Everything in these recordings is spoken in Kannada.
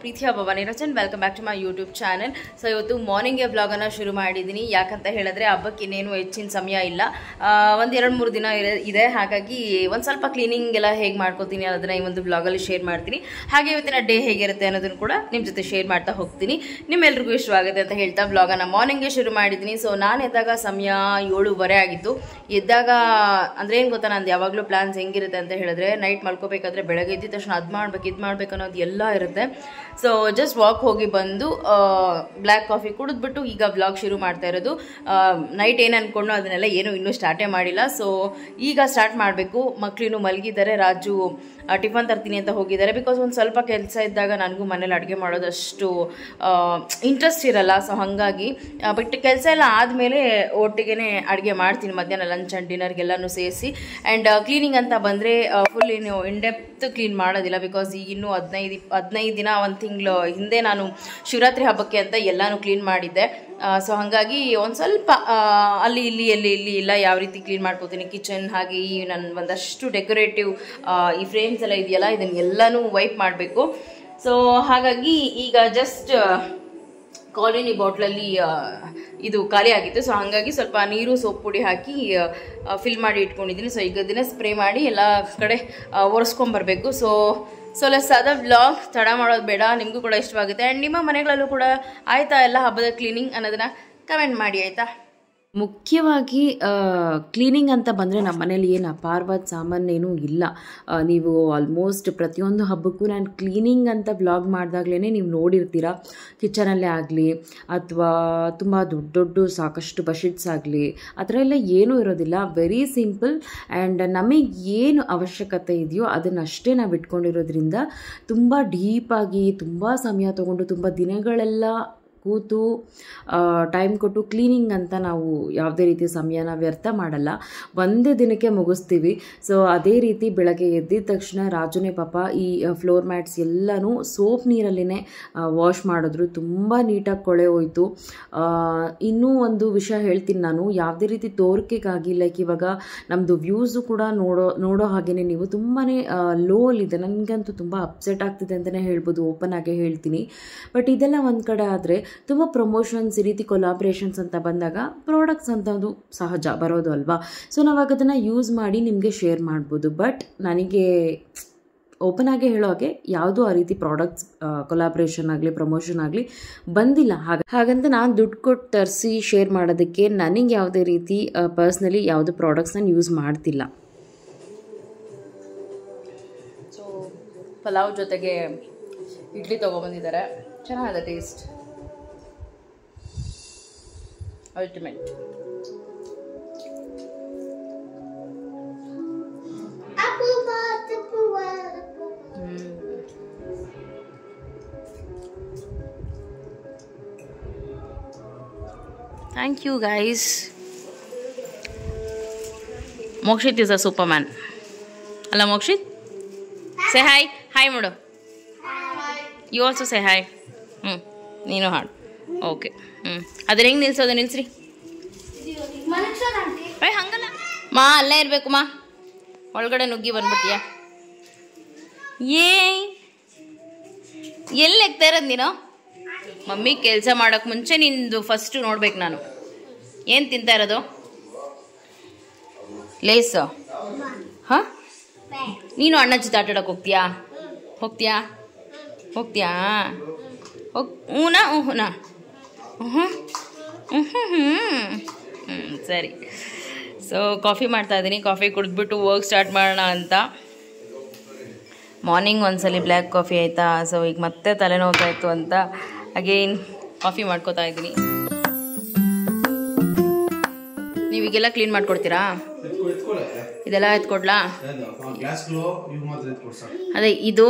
ಪ್ರೀತಿಯ Bhavani Rachan. Welcome back to my YouTube channel. So ಇವತ್ತು ಮಾರ್ನಿಂಗ್ಗೆ ವ್ಲಾಗನ್ನು ಶುರು ಮಾಡಿದ್ದೀನಿ. ಯಾಕಂತ ಹೇಳಿದ್ರೆ ಹಬ್ಬಕ್ಕೆ ಇನ್ನೇನು ಹೆಚ್ಚಿನ ಸಮಯ ಇಲ್ಲ, ಒಂದು 2-3 ದಿನ ಇದೆ. ಹಾಗಾಗಿ ಒಂದು ಸ್ವಲ್ಪ ಕ್ಲೀನಿಂಗ್ ಎಲ್ಲ ಹೇಗೆ ಮಾಡ್ಕೋತೀನಿ ಅದನ್ನು ಈ ಒಂದು ವ್ಲಾಗಲ್ಲಿ ಶೇರ್ ಮಾಡ್ತೀನಿ. ಹಾಗೆ ಇವತ್ತಿನ ಡೇ ಹೇಗಿರುತ್ತೆ ಅನ್ನೋದನ್ನು ಕೂಡ ನಿಮ್ಮ ಜೊತೆ ಶೇರ್ ಮಾಡ್ತಾ ಹೋಗ್ತೀನಿ. ನಿಮ್ಮೆಲ್ರಿಗೂ ಇಷ್ಟವಾಗುತ್ತೆ ಅಂತ ಹೇಳ್ತಾ ವ್ಲಾಗನ್ನು ಮಾರ್ನಿಂಗ್ಗೆ ಶುರು ಮಾಡಿದ್ದೀನಿ. ಸೊ ನಾನು ಎದ್ದಾಗ ಸಮಯ 7:30 ಆಗಿತ್ತು. ಎದ್ದಾಗ ಅಂದರೆ ಏನು ಗೊತ್ತಾ, ನಂದು ಯಾವಾಗಲೂ ಪ್ಲಾನ್ಸ್ ಹೆಂಗಿರುತ್ತೆ ಅಂತ ಹೇಳಿದ್ರೆ, ನೈಟ್ ಮಲ್ಕೋಬೇಕಾದ್ರೆ ಬೆಳಗ್ಗೆ ಎದ್ದಿದ ತಕ್ಷಣ ಅದು ಮಾಡ್ಬೇಕು ಇದು ಮಾಡ್ಬೇಕು ಅನ್ನೋದು ಎಲ್ಲ ಇರುತ್ತೆ. ಸೊ ಜಸ್ಟ್ ವಾಕ್ ಹೋಗಿ ಬಂದು ಬ್ಲ್ಯಾಕ್ ಕಾಫಿ ಕುಡಿದ್ಬಿಟ್ಟು ಈಗ ವ್ಲಾಗ್ ಶುರು ಮಾಡ್ತಾ ಇರೋದು. ನೈಟ್ ಏನು ಅಂದ್ಕೊಂಡು ಅದನ್ನೆಲ್ಲ ಏನು ಇನ್ನೂ ಸ್ಟಾರ್ಟೇ ಮಾಡಿಲ್ಲ. ಸೊ ಈಗ ಸ್ಟಾರ್ಟ್ ಮಾಡಬೇಕು. ಮಕ್ಕಳಿನ್ನೂ ಮಲಗಿದ್ದಾರೆ. ರಾಜು ಟಿಫನ್ ತರ್ತೀನಿ ಅಂತ ಹೋಗಿದ್ದಾರೆ. ಬಿಕಾಸ್ ಒಂದು ಸ್ವಲ್ಪ ಕೆಲಸ ಇದ್ದಾಗ ನನಗೂ ಮನೇಲಿ ಅಡುಗೆ ಮಾಡೋದಷ್ಟು ಇಂಟ್ರೆಸ್ಟ್ ಇರಲ್ಲ. ಸೊ ಹಾಗಾಗಿ ಬಟ್ ಕೆಲಸ ಎಲ್ಲ ಆದಮೇಲೆ ಒಟ್ಟಿಗೆ ಅಡುಗೆ ಮಾಡ್ತೀನಿ. ಮಧ್ಯಾಹ್ನ ಲಂಚ್ ಆ್ಯಂಡ್ ಡಿನ್ನರ್ಗೆಲ್ಲನೂ ಸೇರಿಸಿ. ಆ್ಯಂಡ್ ಕ್ಲೀನಿಂಗ್ ಅಂತ ಬಂದರೆ ಫುಲ್ ಏನು ಇನ್ಡೆಪ್ತ್ ಕ್ಲೀನ್ ಮಾಡೋದಿಲ್ಲ. ಬಿಕಾಸ್ ಈಗ ಇನ್ನೂ 15 ದಿನ, 1 ತಿಂಗಳು ಹಿಂದೆ ನಾನು ಶಿವರಾತ್ರಿ ಹಬ್ಬಕ್ಕೆ ಅಂತ ಎಲ್ಲನೂ ಕ್ಲೀನ್ ಮಾಡಿದ್ದೆ. ಸೊ ಹಾಗಾಗಿ ಒಂದು ಸ್ವಲ್ಪ ಅಲ್ಲಿ ಇಲ್ಲಿ ಇಲ್ಲ ಯಾವ ರೀತಿ ಕ್ಲೀನ್ ಮಾಡ್ಕೋತೀನಿ. ಕಿಚನ್ ಹಾಗೆ ಈ ನನ್ನ ಒಂದಷ್ಟು ಡೆಕೋರೇಟಿವ್ ಈ ಫ್ರೇಮ್ಸ್ ಎಲ್ಲ ಇದೆಯಲ್ಲ, ಇದನ್ನೆಲ್ಲನೂ ವೈಪ್ ಮಾಡಬೇಕು. ಸೊ ಹಾಗಾಗಿ ಈಗ ಜಸ್ಟ್ ಕಾಲಿನಿ ಬಾಟ್ಲಲ್ಲಿ ಇದು ಖಾಲಿ ಆಗಿತ್ತು. ಸೊ ಹಾಗಾಗಿ ಸ್ವಲ್ಪ ನೀರು ಸೋಪ್ ಪುಡಿ ಹಾಕಿ ಫಿಲ್ ಮಾಡಿ ಇಟ್ಕೊಂಡಿದ್ದೀನಿ. ಸೊ ಈಗ ಅದನ್ನೇ ಸ್ಪ್ರೇ ಮಾಡಿ ಎಲ್ಲ ಕಡೆ ಒರೆಸ್ಕೊಂಬರ್ಬೇಕು. ಸೊ ಲೆಸ್ ಅದ ವ್ಲಾಗ್ ತಡ ಮಾಡೋದು ಬೇಡ, ನಿಮಗೂ ಕೂಡ ಇಷ್ಟವಾಗುತ್ತೆ. ಆ್ಯಂಡ್ ನಿಮ್ಮ ಮನೆಗಳಲ್ಲೂ ಕೂಡ ಆಯಿತಾ ಎಲ್ಲ ಹಬ್ಬದ ಕ್ಲೀನಿಂಗ್ ಅನ್ನೋದನ್ನು ಕಮೆಂಟ್ ಮಾಡಿ ಆಯಿತಾ. ಮುಖ್ಯವಾಗಿ ಕ್ಲೀನಿಂಗ್ ಅಂತ ಬಂದರೆ ನಮ್ಮ ಮನೇಲಿ ಏನು ಅಪಾರವಾದ ಸಾಮಾನೇನೂ ಇಲ್ಲ. ನೀವು ಆಲ್ಮೋಸ್ಟ್ ಪ್ರತಿಯೊಂದು ಹಬ್ಬಕ್ಕೂ ನಾನು ಕ್ಲೀನಿಂಗ್ ಅಂತ ವ್ಲಾಗ್ ಮಾಡಿದಾಗಲೇ ನೀವು ನೋಡಿರ್ತೀರ. ಕಿಚನಲ್ಲೇ ಆಗಲಿ ಅಥವಾ ತುಂಬ ದೊಡ್ಡ ಸಾಕಷ್ಟು ಬಶೀಟ್ಸ್ ಆಗಲಿ ಆ ಥರ ಎಲ್ಲ ಏನೂ ಇರೋದಿಲ್ಲ. Very simple. ಆ್ಯಂಡ್ ನಮಗೆ ಏನು ಅವಶ್ಯಕತೆ ಇದೆಯೋ ಅದನ್ನಷ್ಟೇ ನಾವು ಇಟ್ಕೊಂಡಿರೋದ್ರಿಂದ ತುಂಬ ಡೀಪಾಗಿ ತುಂಬ ಸಮಯ ತೊಗೊಂಡು ತುಂಬ ದಿನಗಳೆಲ್ಲ ಕೂತು ಟೈಮ್ ಕೊಟ್ಟು ಕ್ಲೀನಿಂಗ್ ಅಂತ ನಾವು ಯಾವುದೇ ರೀತಿ ಸಮಯನ ವ್ಯರ್ಥ ಮಾಡಲ್ಲ. ಒಂದೇ ದಿನಕ್ಕೆ ಮುಗಿಸ್ತೀವಿ. ಸೊ ಅದೇ ರೀತಿ ಬೆಳಗ್ಗೆ ಎದ್ದಿದ ತಕ್ಷಣ ರಾಜುನೇ ಪಾಪ ಈ ಫ್ಲೋರ್ ಮ್ಯಾಟ್ಸ್ ಎಲ್ಲನೂ ಸೋಪ್ ನೀರಲ್ಲೇ ವಾಶ್ ಮಾಡಿದ್ರು. ತುಂಬ ನೀಟಾಗಿ ಕೊಳೆ ಹೋಯಿತು. ಇನ್ನೂ ಒಂದು ವಿಷಯ ಹೇಳ್ತೀನಿ ನಾನು, ಯಾವುದೇ ರೀತಿ ತೋರಿಕೆಗಾಗಿ ಲೈಕ್ ಇವಾಗ ನಮ್ಮದು ವ್ಯೂಸು ಕೂಡ ನೋಡೋ ಹಾಗೆಯೇ ನೀವು ತುಂಬಾ ಲೋಲಿದೆ. ನನಗಂತೂ ತುಂಬ ಅಪ್ಸೆಟ್ ಆಗ್ತಿದೆ ಅಂತಲೇ ಹೇಳ್ಬೋದು, ಓಪನ್ ಆಗೇ ಹೇಳ್ತೀನಿ. ಬಟ್ ಇದೆಲ್ಲ ಒಂದು ಕಡೆ ಆದರೆ ತುಂಬ ಪ್ರಮೋಷನ್ಸ್ ಈ ರೀತಿ ಕೊಲಾಬ್ರೇಷನ್ಸ್ ಅಂತ ಬಂದಾಗ ಪ್ರಾಡಕ್ಟ್ಸ್ ಅಂತ ಒಂದು ಸಹಜ ಬರೋದು ಅಲ್ವಾ. ಸೊ ನಾವಾಗ ಅದನ್ನು ಯೂಸ್ ಮಾಡಿ ನಿಮಗೆ ಶೇರ್ ಮಾಡ್ಬೋದು. ಬಟ್ ನನಗೆ ಓಪನ್ ಆಗಿ ಹೇಳೋ ಹಾಗೆ ಯಾವುದೂ ಆ ರೀತಿ ಪ್ರಾಡಕ್ಟ್ಸ್ ಕೊಲಾಬ್ರೇಷನ್ ಆಗಲಿ ಪ್ರಮೋಷನ್ ಆಗಲಿ ಬಂದಿಲ್ಲ. ಹಾಗಂತ ನಾನು ದುಡ್ಡು ಕೊಟ್ಟು ತರಿಸಿ ಶೇರ್ ಮಾಡೋದಕ್ಕೆ ನನಗೆ ಯಾವುದೇ ರೀತಿ ಪರ್ಸ್ನಲಿ ಯಾವುದೇ ಪ್ರಾಡಕ್ಟ್ಸ್ ನಾನು ಯೂಸ್ ಮಾಡ್ತಿಲ್ಲ. ಸೊ ಪಲಾವ್ ಜೊತೆಗೆ ಇಡ್ಲಿ ತೊಗೊಬಂದಿದ್ದಾರೆ. ಚೆನ್ನಾಗಿದೆ taste, ultimate. Thank you guys. Mokshit is a superman ಅಲ್ಲ ಮೋಕ್ಷಿತ್? Say hi. ಹಾಯ್ ಮಾಡು. You also say hi. ನೀನು ಹಾಡು. ಓಕೆ. ಅದ್ರ ಹೆಂಗೆ ನಿಲ್ಸೋದು? ನಿಲ್ಸ್ರಿ. ಹಂಗಲ್ಲ ಮಾ, ಅಲ್ಲೇ ಇರಬೇಕು ಮಾ. ಒಳಗಡೆ ನುಗ್ಗಿ ಬಂದ್ಬಿಟ್ಟಿಯಾ? ಎಲ್ಲಿ ಎಗ್ತಾ ಇರೋದು ನೀನು? ಮಮ್ಮಿ ಕೆಲಸ ಮಾಡೋಕ್ಕೆ ಮುಂಚೆ ನಿಂದು ಫಸ್ಟು ನೋಡ್ಬೇಕು ನಾನು. ಏನು ತಿಂತಾ ಇರೋದು? ಲೇಸು? ಹಾಂ, ನೀನು ಅಣ್ಣ ಜೊತೆ ಆಟ ಆಡೋಕೆ ಹೋಗ್ತೀಯಾ? ಹೂನಾ ಸರಿ. ಸೊ ಕಾಫಿ ಮಾಡ್ತಾಯಿದ್ದೀನಿ. ಕಾಫಿ ಕುಡಿದ್ಬಿಟ್ಟು ವರ್ಕ್ ಸ್ಟಾರ್ಟ್ ಮಾಡೋಣ ಅಂತ. ಮಾರ್ನಿಂಗ್ ಒಂದ್ಸಲಿ ಬ್ಲ್ಯಾಕ್ ಕಾಫಿ ಆಯಿತಾ. ಸೊ ಈಗ ಮತ್ತೆ ತಲೆನೋವಾಯಿತು ಅಂತ ಅಗೇನ್ ಕಾಫಿ ಮಾಡ್ಕೋತಾ ಇದ್ದೀನಿ. ನೀವೀಗೆಲ್ಲ ಕ್ಲೀನ್ ಮಾಡ್ಕೊಡ್ತೀರಾ? ಇದೆಲ್ಲ ಎತ್ಕೊಡ್ಲಾ? ಅದೇ ಇದು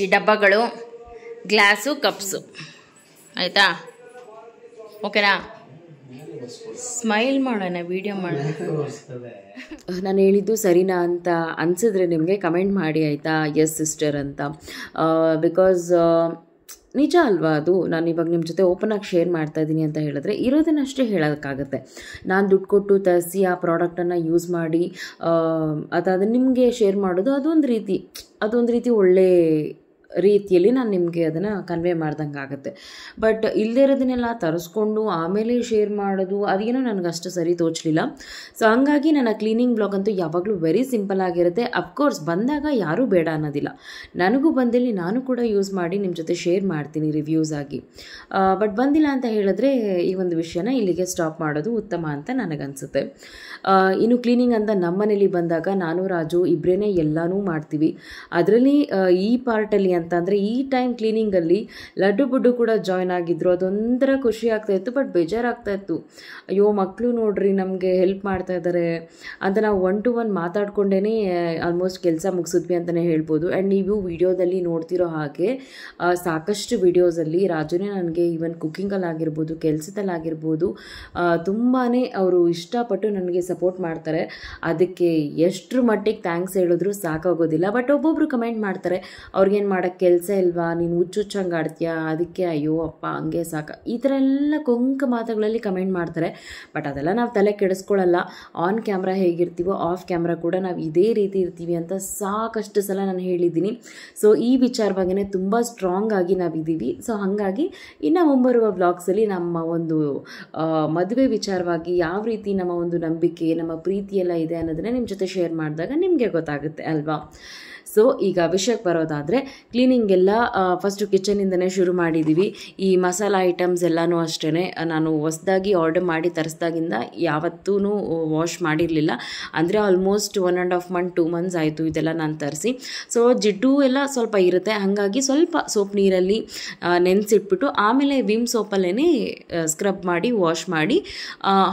ಈ ಡಬ್ಬಗಳು, ಗ್ಲಾಸು, ಕಪ್ಸು ಆಯಿತಾ? ಓಕೆನಾ? ಸ್ಮೈಲ್ ಮಾಡೋಣ, ವಿಡಿಯೋ ಮಾಡೋಣ. ನಾನು ಹೇಳಿದ್ದು ಸರಿನಾ ಅಂತ ಅನಿಸಿದ್ರೆ ನಿಮಗೆ ಕಮೆಂಟ್ ಮಾಡಿ ಆಯಿತಾ, ಎಸ್ ಸಿಸ್ಟರ್ ಅಂತ. ಬಿಕಾಸ್ ನಿಜ ಅಲ್ವಾ ಅದು. ನಾನು ಇವಾಗ ನಿಮ್ಮ ಜೊತೆ ಓಪನ್ ಆಗಿ ಶೇರ್ ಮಾಡ್ತಾ ಇದ್ದೀನಿ ಅಂತ ಹೇಳಿದ್ರೆ ಇರೋದನ್ನಷ್ಟೇ ಹೇಳೋಕ್ಕಾಗತ್ತೆ. ನಾನು ದುಡ್ಡು ಕೊಟ್ಟು ತರಿಸಿ ಆ ಪ್ರಾಡಕ್ಟನ್ನು ಯೂಸ್ ಮಾಡಿ ಅದನ್ನು ನಿಮಗೆ ಶೇರ್ ಮಾಡೋದು ಅದೊಂದು ರೀತಿ ಒಳ್ಳೆ ರೀತಿಯಲ್ಲಿ ನಾನು ನಿಮಗೆ ಅದನ್ನು ಕನ್ವೆ ಮಾಡ್ದಂಗೆ ಆಗುತ್ತೆ. ಬಟ್ ಇಲ್ಲದೇ ಇರೋದನ್ನೆಲ್ಲ ತರಿಸ್ಕೊಂಡು ಆಮೇಲೆ ಶೇರ್ ಮಾಡೋದು ಅದೇನೋ ನನಗೆ ಅಷ್ಟು ಸರಿ ತೋಚಲಿಲ್ಲ. ಸೊ ಹಂಗಾಗಿ ನನ್ನ ಕ್ಲೀನಿಂಗ್ ಬ್ಲಾಗ್ ಅಂತೂ ಯಾವಾಗಲೂ ವೆರಿ ಸಿಂಪಲ್ ಆಗಿರುತ್ತೆ. ಅಫ್ಕೋರ್ಸ್ ಬಂದಾಗ ಯಾರೂ ಬೇಡ ಅನ್ನೋದಿಲ್ಲ, ನನಗೂ ಬಂದಲ್ಲಿ ನಾನು ಕೂಡ ಯೂಸ್ ಮಾಡಿ ನಿಮ್ಮ ಜೊತೆ ಶೇರ್ ಮಾಡ್ತೀನಿ ರಿವ್ಯೂಸ್ ಆಗಿ. ಬಟ್ ಬಂದಿಲ್ಲ ಅಂತ ಹೇಳಿದ್ರೆ ಈ ಒಂದು ವಿಷಯನ ಇಲ್ಲಿಗೆ ಸ್ಟಾಪ್ ಮಾಡೋದು ಉತ್ತಮ ಅಂತ ನನಗನ್ಸುತ್ತೆ. ಇನ್ನು ಕ್ಲೀನಿಂಗ್ ಅಂತ ನಮ್ಮನೇಲಿ ಬಂದಾಗ ನಾನು ರಾಜು ಇಬ್ಬರೇ ಎಲ್ಲನೂ ಮಾಡ್ತೀವಿ. ಅದರಲ್ಲಿ ಈ ಪಾರ್ಟಲ್ಲಿ ಅಂತ ಅಂದರೆ ಈ ಟೈಮ್ ಕ್ಲೀನಿಂಗಲ್ಲಿ ಲಡ್ಡು ಬುಡ್ಡು ಕೂಡ ಜಾಯ್ನ್ ಆಗಿದ್ರು. ಅದೊಂಥರ ಖುಷಿ ಆಗ್ತಾಯಿತ್ತು, ಬಟ್ ಬೇಜಾರಾಗ್ತಾಯಿತ್ತು. ಅಯ್ಯೋ ಮಕ್ಕಳು ನೋಡ್ರಿ ನಮಗೆ ಹೆಲ್ಪ್ ಮಾಡ್ತಾ ಇದ್ದಾರೆ ಅಂತ ನಾವು 1 to 1 ಮಾತಾಡ್ಕೊಂಡೇ ಆಲ್ಮೋಸ್ಟ್ ಕೆಲಸ ಮುಗಿಸಿದ್ವಿ ಅಂತಲೇ ಹೇಳ್ಬೋದು. ಆ್ಯಂಡ್ ನೀವು ವಿಡಿಯೋದಲ್ಲಿ ನೋಡ್ತಿರೋ ಹಾಗೆ ಸಾಕಷ್ಟು ವಿಡಿಯೋಸಲ್ಲಿ ರಾಜುನೇ ನನಗೆ ಈವನ್ ಕುಕ್ಕಿಂಗಲ್ಲಾಗಿರ್ಬೋದು, ಕೆಲಸದಲ್ಲಾಗಿರ್ಬೋದು ತುಂಬಾ ಅವರು ಇಷ್ಟಪಟ್ಟು ನನಗೆ ಸಪೋರ್ಟ್ ಮಾಡ್ತಾರೆ. ಅದಕ್ಕೆ ಎಷ್ಟರ ಮಟ್ಟಿಗೆ ಥ್ಯಾಂಕ್ಸ್ ಹೇಳಿದ್ರು ಸಾಕಾಗೋದಿಲ್ಲ. ಬಟ್ ಒಬ್ಬೊಬ್ಬರು ಕಮೆಂಟ್ ಮಾಡ್ತಾರೆ, ಅವ್ರಿಗೇನು ಮಾಡೋಕ್ಕೆ ಕೆಲಸ ಇಲ್ವಾ, ನೀನು ಹುಚ್ಚುಚ್ಚಂಗೆ ಆಡ್ತೀಯಾ, ಅದಕ್ಕೆ ಅಯ್ಯೋ ಅಪ್ಪ ಹಂಗೆ ಸಾಕು, ಈ ಥರ ಎಲ್ಲ ಕೊಂಕ ಮಾತುಗಳಲ್ಲಿ ಕಮೆಂಟ್ ಮಾಡ್ತಾರೆ. ಬಟ್ ಅದೆಲ್ಲ ನಾವು ತಲೆ ಕೆಡಿಸ್ಕೊಳ್ಳಲ್ಲ. ಆನ್ ಕ್ಯಾಮ್ರಾ ಹೇಗಿರ್ತೀವೋ ಆಫ್ ಕ್ಯಾಮ್ರಾ ಕೂಡ ನಾವು ಇದೇ ರೀತಿ ಇರ್ತೀವಿ ಅಂತ ಸಾಕಷ್ಟು ಸಲ ನಾನು ಹೇಳಿದ್ದೀನಿ. ಸೊ ಈ ವಿಚಾರವಾಗಿಯೇ ತುಂಬ ಸ್ಟ್ರಾಂಗ್ ಆಗಿ ನಾವಿದ್ದೀವಿ. ಸೊ ಹಾಗಾಗಿ ಇನ್ನು ಮುಂಬರುವ ವ್ಲಾಗ್ಸಲ್ಲಿ ನಮ್ಮ ಒಂದು ಮದುವೆ ವಿಚಾರವಾಗಿ ಯಾವ ರೀತಿ ನಮ್ಮ ಒಂದು ನಂಬಿಕೆ, ನಮ್ಮ ಪ್ರೀತಿ ಎಲ್ಲ ಇದೆ ಅನ್ನೋದನ್ನೇ ನಿಮ್ಮ ಜೊತೆ ಶೇರ್ ಮಾಡಿದಾಗ ನಿಮಗೆ ಗೊತ್ತಾಗುತ್ತೆ ಅಲ್ವಾ. ಸೊ ಈಗ ವಿಷಯಕ್ಕೆ ಬರೋದಾದರೆ ಕ್ಲೀನಿಂಗ್ ಎಲ್ಲ ಫಸ್ಟು ಕಿಚನಿಂದನೇ ಶುರು ಮಾಡಿದ್ದೀವಿ. ಈ ಮಸಾಲ ಐಟಮ್ಸ್ ಎಲ್ಲನೂ ಅಷ್ಟೇ ನಾನು ಹೊಸದಾಗಿ ಆರ್ಡರ್ ಮಾಡಿ ತರಿಸ್ದಾಗಿಂದ ಯಾವತ್ತೂ ವಾಶ್ ಮಾಡಿರಲಿಲ್ಲ. ಅಂದರೆ ಆಲ್ಮೋಸ್ಟ್ 1.5 month 2 months ಆಯಿತು ಇದೆಲ್ಲ ನಾನು ತರಿಸಿ. ಸೊ ಜಿಡ್ಡು ಎಲ್ಲ ಸ್ವಲ್ಪ ಇರುತ್ತೆ, ಹಾಗಾಗಿ ಸ್ವಲ್ಪ ಸೋಪ್ ನೀರಲ್ಲಿ ನೆನೆಸಿಟ್ಬಿಟ್ಟು ಆಮೇಲೆ ವಿಮ್ ಸೋಪಲ್ಲೇ ಸ್ಕ್ರಬ್ ಮಾಡಿ ವಾಶ್ ಮಾಡಿ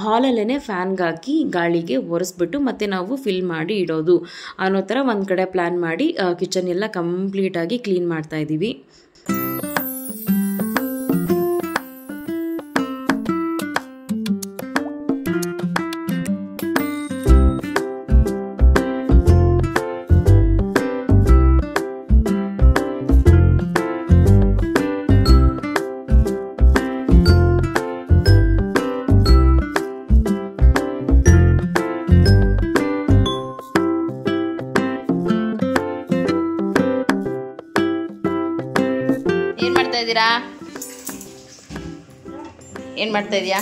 ಹಾಲಲ್ಲೇ ಫ್ಯಾನ್ಗೆ ಹಾಕಿ ಗಾಳಿಗೆ ಒರೆಸ್ಬಿಟ್ಟು ಮತ್ತೆ ನಾವು ಫಿಲ್ ಮಾಡಿ ಇಡೋದು ಅನ್ನೋ ಥರ ಒಂದು ಕಡೆ ಪ್ಲ್ಯಾನ್ ಮಾಡಿ ಕಿಚನ್ ಎಲ್ಲ ಕಂಪ್ಲೀಟಾಗಿ ಕ್ಲೀನ್ ಮಾಡ್ತಾ ಇದ್ದೀವಿ. ಏನ್ ಮಾಡ್ತಾ ಇದೀಯಾ?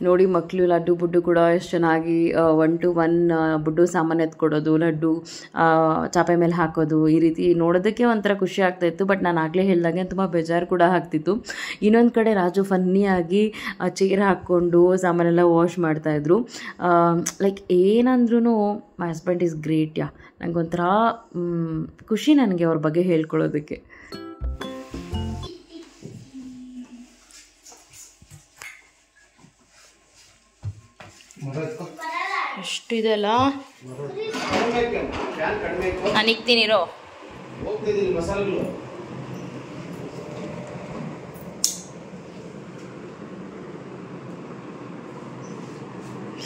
ನೋಡಿ ಮಕ್ಕಳು ಲಡ್ಡು ಬುಡ್ಡು ಕೂಡ ಎಷ್ಟು ಚೆನ್ನಾಗಿ 1 to 1 ಬುಡ್ಡು ಸಾಮಾನು ಎತ್ಕೊಡೋದು, ಲಡ್ಡು ಚಾಪೆ ಮೇಲೆ ಹಾಕೋದು, ಈ ರೀತಿ ನೋಡೋದಕ್ಕೆ ಒಂಥರ ಖುಷಿ ಆಗ್ತಾಯಿತ್ತು. ಬಟ್ ನಾನು ಆಗಲೇ ಹೇಳಿದಾಗೆ ತುಂಬ ಬೇಜಾರು ಕೂಡ ಆಗ್ತಿತ್ತು. ಇನ್ನೊಂದು ಕಡೆ ರಾಜು ಫನ್ನಿಯಾಗಿ ಚೇರ್ ಹಾಕ್ಕೊಂಡು ಸಾಮಾನೆಲ್ಲ ವಾಶ್ ಮಾಡ್ತಾಯಿದ್ರು. ಲೈಕ್ ಏನಂದ್ರೂ ಮೈ ಹಸ್ಬೆಂಡ್ ಈಸ್ ಗ್ರೇಟ್. ನನಗೊಂಥರ ಖುಷಿ ನನಗೆ ಅವ್ರ ಬಗ್ಗೆ ಹೇಳ್ಕೊಳ್ಳೋದಕ್ಕೆ. ಎಷ್ಟು ಇದೆಲ್ಲ ನಾನು ಇಕ್ತೀನಿರೋ.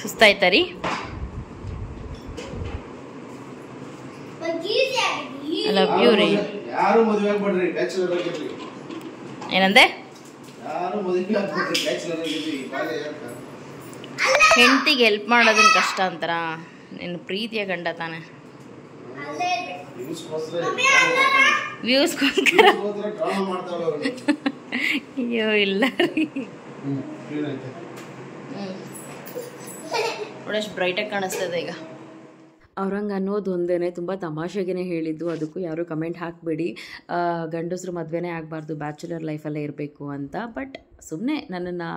ಸುಸ್ತಾಯ್ತಾ ರೀ? ಲವ್ ಯು ರೀ. ಏನಂದೆ? ಹೆಂಡತಿಗೆ ಹೆಲ್ಪ್ ಮಾಡೋದನ್ನ ಕಷ್ಟ ಅಂತಾರ? ನಿನ್ನ ಪ್ರೀತಿಯ ಗಂಡ ತಾನೆ. ವ್ಯೂಸ್ಗೋಸ್ಕರ ಅಯ್ಯೋ ಇಲ್ಲ ರೀ. ಎಷ್ಟು ಬ್ರೈಟಾಗಿ ಕಾಣಿಸ್ತದೆ ಈಗ. ಅವ್ರಂಗೆ ಅನ್ನೋದು ಒಂದೇ, ತುಂಬ ತಮಾಷೆಗೇ ಹೇಳಿದ್ದು. ಅದಕ್ಕೂ ಯಾರೂ ಕಮೆಂಟ್ ಹಾಕಬೇಡಿ, ಗಂಡಸರು ಮದುವೆನೇ ಆಗಬಾರ್ದು, ಬ್ಯಾಚುಲರ್ ಲೈಫಲ್ಲೇ ಇರಬೇಕು ಅಂತ. ಬಟ್ ಸುಮ್ಮನೆ ನನ್ನನ್ನು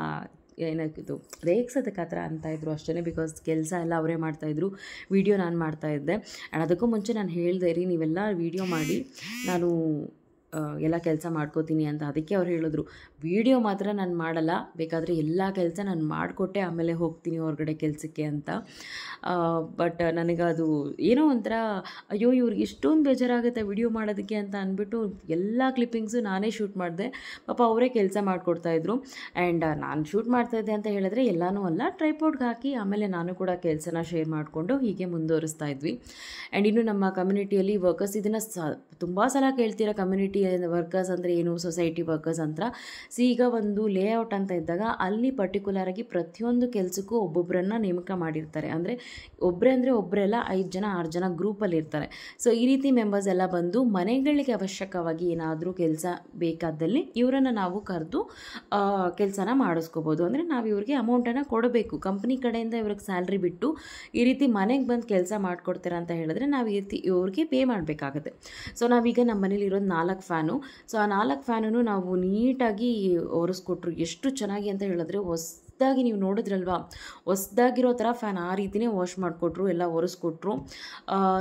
ಏನಾಗಿತ್ತು ರೇಗ್ಸೋದಕ್ಕೆ ಆ ಥರ ಅಂತಾಯಿದ್ರು ಅಷ್ಟೇ. ಬಿಕಾಸ್ ಕೆಲಸ ಎಲ್ಲ ಅವರೇ ಮಾಡ್ತಾಯಿದ್ರು, ವೀಡಿಯೋ ನಾನು ಮಾಡ್ತಾಯಿದ್ದೆ. ಆ್ಯಂಡ್ ಅದಕ್ಕೂ ಮುಂಚೆ ನಾನು ಹೇಳಿದೆ ರೀ ನೀವೆಲ್ಲ ವೀಡಿಯೋ ಮಾಡಿ ನಾನು ಎಲ್ಲ ಕೆಲಸ ಮಾಡ್ಕೋತೀನಿ ಅಂತ. ಅದಕ್ಕೆ ಅವ್ರು ಹೇಳಿದ್ರು ವೀಡಿಯೋ ಮಾತ್ರ ನಾನು ಮಾಡಲ್ಲ, ಬೇಕಾದರೆ ಎಲ್ಲ ಕೆಲಸ ನಾನು ಮಾಡಿಕೊಟ್ಟೆ ಆಮೇಲೆ ಹೋಗ್ತೀನಿ ಹೊರಗಡೆ ಕೆಲಸಕ್ಕೆ ಅಂತ. ಬಟ್ ನನಗದು ಏನೋ ಒಂಥರ ಅಯ್ಯೋ ಇವ್ರಿಗೆ ಇಷ್ಟೊಂದು ಬೇಜಾರಾಗುತ್ತೆ ವೀಡಿಯೋ ಮಾಡೋದಕ್ಕೆ ಅಂತ ಅಂದ್ಬಿಟ್ಟು ಎಲ್ಲ ಕ್ಲಿಪ್ಪಿಂಗ್ಸು ನಾನೇ ಶೂಟ್ ಮಾಡಿದೆ. ಪಾಪ ಅವರೇ ಕೆಲಸ ಮಾಡಿಕೊಡ್ತಾಯಿದ್ರು. ಆ್ಯಂಡ್ ನಾನು ಶೂಟ್ ಮಾಡ್ತಾಯಿದ್ದೆ ಅಂತ ಹೇಳಿದ್ರೆ ಎಲ್ಲನೂ ಅಲ್ಲ, ಟ್ರೈಪಾಡ್ಗೆ ಹಾಕಿ ಆಮೇಲೆ ನಾನು ಕೂಡ ಕೆಲಸನ ಶೇರ್ ಮಾಡಿಕೊಂಡು ಹೀಗೆ ಮುಂದುವರಿಸ್ತಾ ಇದ್ವಿ. ಆ್ಯಂಡ್ ಇನ್ನು ನಮ್ಮ ಕಮ್ಯುನಿಟಿಯಲ್ಲಿ ವರ್ಕರ್ಸ್ ಇದನ್ನು ತುಂಬ ಸಲ ಕೇಳ್ತೀರಾ, ಕಮ್ಯುನಿಟಿ ವರ್ಕರ್ಸ್ ಅಂದರೆ ಏನು, ಸೊಸೈಟಿ ವರ್ಕರ್ಸ್ ಅಂತ. ಈಗ ಒಂದು ಲೇಔಟ್ ಅಂತ ಇದ್ದಾಗ ಅಲ್ಲಿ ಪರ್ಟಿಕ್ಯುಲರಾಗಿ ಪ್ರತಿಯೊಂದು ಕೆಲಸಕ್ಕೂ ಒಬ್ಬೊಬ್ಬರನ್ನ ನೇಮಕ ಮಾಡಿರ್ತಾರೆ. ಅಂದರೆ ಒಬ್ಬರೆಲ್ಲ 5 ಜನ 6 ಜನ ಗ್ರೂಪಲ್ಲಿ ಇರ್ತಾರೆ. ಸೊ ಈ ರೀತಿ ಮೆಂಬರ್ಸ್ ಎಲ್ಲ ಬಂದು ಮನೆಗಳಿಗೆ ಅವಶ್ಯಕವಾಗಿ ಏನಾದರೂ ಕೆಲಸ ಬೇಕಾದಲ್ಲಿ ಇವರನ್ನು ನಾವು ಕರೆದು ಕೆಲಸನ ಮಾಡಿಸ್ಕೋಬೋದು. ಅಂದರೆ ನಾವು ಇವ್ರಿಗೆ ಅಮೌಂಟನ್ನು ಕೊಡಬೇಕು, ಕಂಪ್ನಿ ಕಡೆಯಿಂದ ಇವ್ರಿಗೆ ಸ್ಯಾಲ್ರಿ ಬಿಟ್ಟು ಈ ರೀತಿ ಮನೆಗೆ ಬಂದು ಕೆಲಸ ಮಾಡಿಕೊಡ್ತಾರೆ ಅಂತ ಹೇಳಿದ್ರೆ ನಾವು ಈ ರೀತಿ ಇವ್ರಿಗೆ ಪೇ ಮಾಡಬೇಕಾಗುತ್ತೆ. ಸೊ ನಾವೀಗ ನಮ್ಮ ಮನೇಲಿ ಇರೋದು 4 ಫ್ಯಾನು. ಸೊ ಆ 4 ಫ್ಯಾನನ್ನು ನಾವು ನೀಟಾಗಿ ಒರೆಸ್ಕೊಟ್ರು. ಎಷ್ಟು ಚೆನ್ನಾಗಿ ಅಂತ ಹೇಳಿದ್ರೆ ಹೊಸದಾಗಿ ನೀವು ನೋಡಿದ್ರಲ್ವಾ, ಹೊಸದಾಗಿರೋ ಥರ ಫ್ಯಾನ್ ಆ ರೀತಿಯೇ ವಾಶ್ ಮಾಡಿಕೊಟ್ರು, ಎಲ್ಲ ಒರೆಸ್ಕೊಟ್ರು.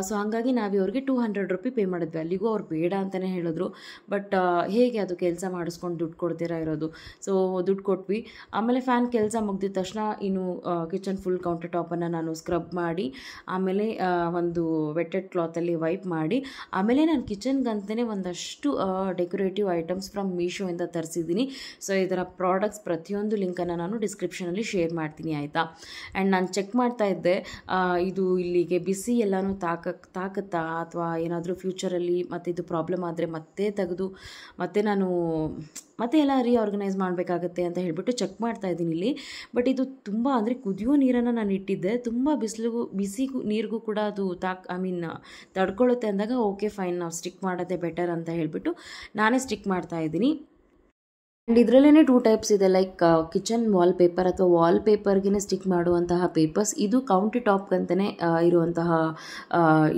ಸೊ ಹಾಗಾಗಿ ನಾವು ಇವ್ರಿಗೆ 200 ರೂಪಿ ಪೇ ಮಾಡಿದ್ವಿ. ಅಲ್ಲಿಗೂ ಅವ್ರು ಬೇಡ ಅಂತಲೇ ಹೇಳಿದ್ರು. ಬಟ್ ಹೇಗೆ ಅದು ಕೆಲಸ ಮಾಡಿಸ್ಕೊಂಡು ದುಡ್ಡು ಕೊಡ್ತೀರಾ ಇರೋದು. ಸೊ ದುಡ್ಡು ಕೊಟ್ವಿ. ಆಮೇಲೆ ಫ್ಯಾನ್ ಕೆಲಸ ಮುಗಿದ ತಕ್ಷಣ ಇನ್ನು ಕಿಚನ್ ಫುಲ್ ಕೌಂಟರ್ ಟಾಪನ್ನು ನಾನು ಸ್ಕ್ರಬ್ ಮಾಡಿ ಆಮೇಲೆ ಒಂದು ವೆಟ್ಟೆಡ್ ಕ್ಲಾತಲ್ಲಿ ವೈಪ್ ಮಾಡಿ ಆಮೇಲೆ ನಾನು ಕಿಚನ್ಗಂತಲೇ ಒಂದಷ್ಟು ಡೆಕೋರೇಟಿವ್ ಐಟಮ್ಸ್ ಫ್ರಮ್ ಮೀಶೋಯಿಂದ ತರಿಸಿದ್ದೀನಿ. ಸೊ ಇದರ ಪ್ರಾಡಕ್ಟ್ಸ್ ಪ್ರತಿಯೊಂದು ಲಿಂಕನ್ನು ನಾನು ಡಿಸ್ಕ್ರಿಪ್ಷನಲ್ಲಿ ಶೇರ್ ಮಾಡ್ತೀನಿ ಆಯಿತಾ. ಆ್ಯಂಡ್ ನಾನು ಚೆಕ್ ಮಾಡ್ತಾ ಇದ್ದೆ ಇದು ಇಲ್ಲಿಗೆ ಬಿಸಿ ಎಲ್ಲನೂ ತಾಕತ್ತಾ ಅಥವಾ ಏನಾದರೂ ಫ್ಯೂಚರಲ್ಲಿ ಮತ್ತು ಇದು ಪ್ರಾಬ್ಲಮ್ ಆದರೆ ಮತ್ತೆ ತೆಗೆದು ಮತ್ತೆ ಎಲ್ಲ ರೀಆರ್ಗನೈಸ್ ಮಾಡಬೇಕಾಗತ್ತೆ ಅಂತ ಹೇಳಿಬಿಟ್ಟು ಚೆಕ್ ಮಾಡ್ತಾ ಇದ್ದೀನಿ ಇಲ್ಲಿ. ಬಟ್ ಇದು ತುಂಬ ಅಂದರೆ ಕುದಿಯೋ ನೀರನ್ನು ನಾನು ಇಟ್ಟಿದ್ದೆ, ತುಂಬ ಬಿಸಿ ನೀರಿಗೂ ಕೂಡ ಅದು ತಡ್ಕೊಳ್ಳುತ್ತೆ ಅಂದಾಗ ಓಕೆ ಫೈನ್ ನಾವು ಸ್ಟಿಕ್ ಮಾಡೋದೇ ಬೆಟರ್ ಅಂತ ಹೇಳಿಬಿಟ್ಟು ನಾನೇ ಸ್ಟಿಕ್ ಮಾಡ್ತಾ ಇದ್ದೀನಿ. ಆ್ಯಂಡ್ ಇದರಲ್ಲೇ 2 ಟೈಪ್ಸ್ ಇದೆ, ಲೈಕ್ ಕಿಚನ್ ವಾಲ್ ಪೇಪರ್ ಅಥವಾ ವಾಲ್ ಪೇಪರ್ಗೆ ಸ್ಟಿಕ್ ಮಾಡುವಂತಹ ಪೇಪರ್ಸ್. ಇದು ಕೌಂಟರ್ ಟಾಪ್ಗಂತಲೇ ಇರುವಂತಹ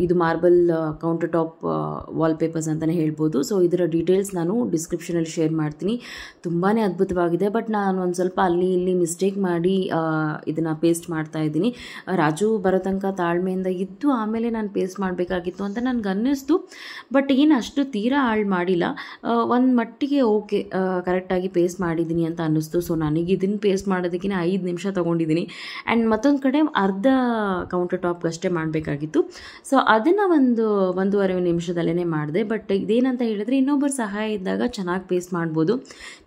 ಇದು marble counter top wall papers ಅಂತಲೇ ಹೇಳ್ಬೋದು. ಸೊ ಇದರ ಡೀಟೇಲ್ಸ್ ನಾನು ಡಿಸ್ಕ್ರಿಪ್ಷನಲ್ಲಿ ಶೇರ್ ಮಾಡ್ತೀನಿ. ತುಂಬಾ ಅದ್ಭುತವಾಗಿದೆ. ಬಟ್ ನಾನು ಒಂದು ಸ್ವಲ್ಪ ಅಲ್ಲಿ ಇಲ್ಲಿ ಮಿಸ್ಟೇಕ್ ಮಾಡಿ ಇದನ್ನು ಪೇಸ್ಟ್ ಮಾಡ್ತಾ ಇದ್ದೀನಿ. ರಾಜು ಬರೋ ತನಕ ತಾಳ್ಮೆಯಿಂದ ಇದ್ದು ಆಮೇಲೆ ನಾನು ಪೇಸ್ಟ್ ಮಾಡಬೇಕಾಗಿತ್ತು ಅಂತ ನನಗೆ ಅನ್ನಿಸ್ತು. ಬಟ್ ಏನು ಅಷ್ಟು ತೀರಾ ಹಾಳು ಮಾಡಿಲ್ಲ, ಒಂದು ಮಟ್ಟಿಗೆ ಓಕೆ ಕರೆಕ್ಟಾಗಿ ಪೇಸ್ಟ್ ಮಾಡಿದ್ದೀನಿ ಅಂತ ಅನ್ನಿಸ್ತು. ಸೊ ನನಗೆ ಇದನ್ನು ಪೇಸ್ಟ್ ಮಾಡೋದಕ್ಕೆ 5 ನಿಮಿಷ ತೊಗೊಂಡಿದ್ದೀನಿ. ಆ್ಯಂಡ್ ಮತ್ತೊಂದು ಕಡೆ ಅರ್ಧ ಕೌಂಟರ್ ಟಾಪ್ಗಷ್ಟೇ ಮಾಡಬೇಕಾಗಿತ್ತು. ಸೊ ಅದನ್ನು 1.5 ನಿಮಿಷದಲ್ಲೇ ಮಾಡಿದೆ. ಬಟ್ ಇದೇನಂತ ಹೇಳಿದ್ರೆ ಇನ್ನೊಬ್ಬರು ಸಹಾಯ ಇದ್ದಾಗ ಚೆನ್ನಾಗಿ ಪೇಸ್ಟ್ ಮಾಡ್ಬೋದು.